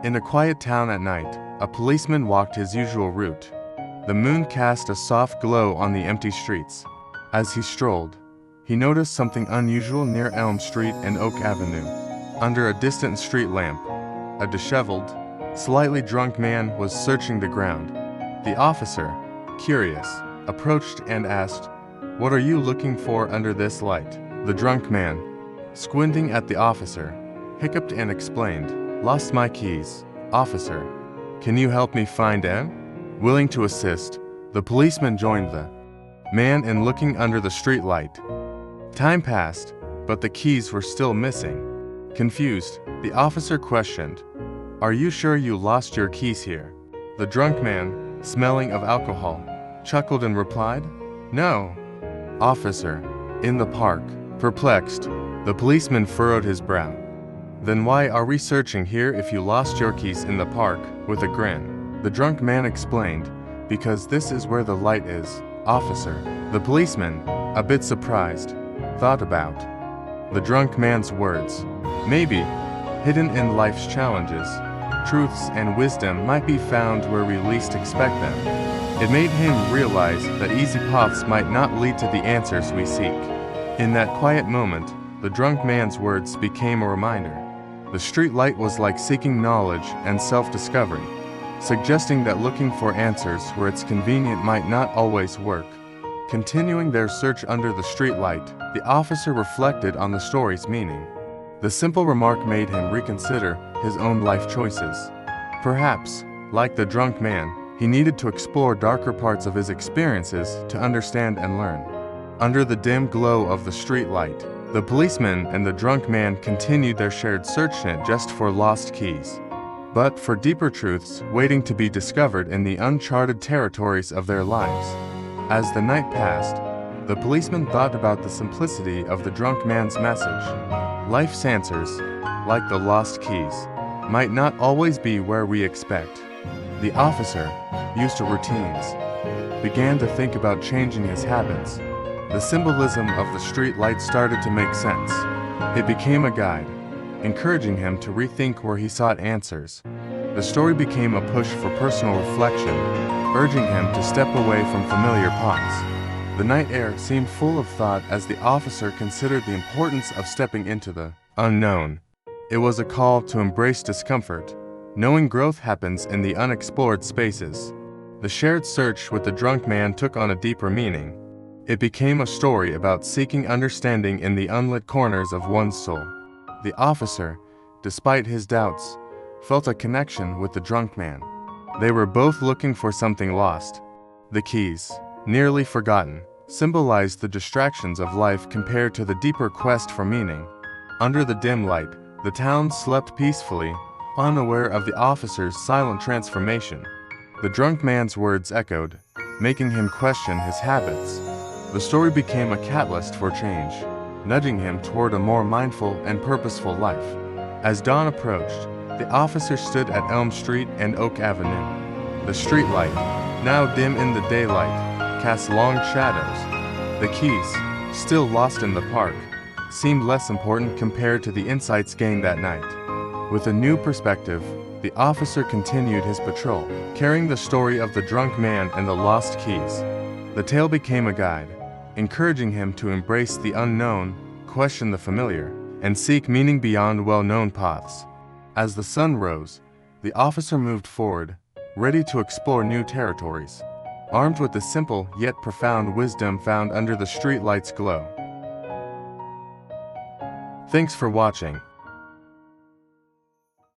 In a quiet town at night, a policeman walked his usual route. The moon cast a soft glow on the empty streets. As he strolled, he noticed something unusual near Elm Street and Oak Avenue. Under a distant street lamp, a disheveled, slightly drunk man was searching the ground. The officer, curious, approached and asked, "What are you looking for under this light?" The drunk man, squinting at the officer, hiccuped and explained, "Lost my keys, officer. Can you help me find them?" Willing to assist, the policeman joined the man in looking under the street light. Time passed, but the keys were still missing. Confused, the officer questioned, "Are you sure you lost your keys here?" The drunk man, smelling of alcohol, chuckled and replied, "No, officer, in the park." Perplexed, the policeman furrowed his brow. "Then why are we searching here if you lost your keys in the park?" With a grin, the drunk man explained, "Because this is where the light is, officer." The policeman, a bit surprised, thought about the drunk man's words. Maybe, hidden in life's challenges, truths and wisdom might be found where we least expect them. It made him realize that easy paths might not lead to the answers we seek. In that quiet moment, the drunk man's words became a reminder. The street light was like seeking knowledge and self-discovery, suggesting that looking for answers where it's convenient might not always work. Continuing their search under the street light, the officer reflected on the story's meaning. The simple remark made him reconsider his own life choices. Perhaps, like the drunk man, he needed to explore darker parts of his experiences to understand and learn. Under the dim glow of the street light, the policeman and the drunk man continued their shared search not just for lost keys, but for deeper truths waiting to be discovered in the uncharted territories of their lives. As the night passed, the policeman thought about the simplicity of the drunk man's message. Life's answers, like the lost keys, might not always be where we expect. The officer, used to routines, began to think about changing his habits. The symbolism of the street light started to make sense. It became a guide, encouraging him to rethink where he sought answers. The story became a push for personal reflection, urging him to step away from familiar paths. The night air seemed full of thought as the officer considered the importance of stepping into the unknown. It was a call to embrace discomfort, knowing growth happens in the unexplored spaces. The shared search with the drunk man took on a deeper meaning. It became a story about seeking understanding in the unlit corners of one's soul. The officer, despite his doubts, felt a connection with the drunk man. They were both looking for something lost. The keys, nearly forgotten, symbolized the distractions of life compared to the deeper quest for meaning. Under the dim light, the town slept peacefully, unaware of the officer's silent transformation. The drunk man's words echoed, making him question his habits. The story became a catalyst for change, nudging him toward a more mindful and purposeful life. As dawn approached, the officer stood at Elm Street and Oak Avenue. The streetlight, now dim in the daylight, cast long shadows. The keys, still lost in the park, seemed less important compared to the insights gained that night. With a new perspective, the officer continued his patrol, carrying the story of the drunk man and the lost keys. The tale became a guide, encouraging him to embrace the unknown, question the familiar, and seek meaning beyond well-known paths. As the sun rose, the officer moved forward, ready to explore new territories, armed with the simple yet profound wisdom found under the streetlight's glow. Thanks for watching.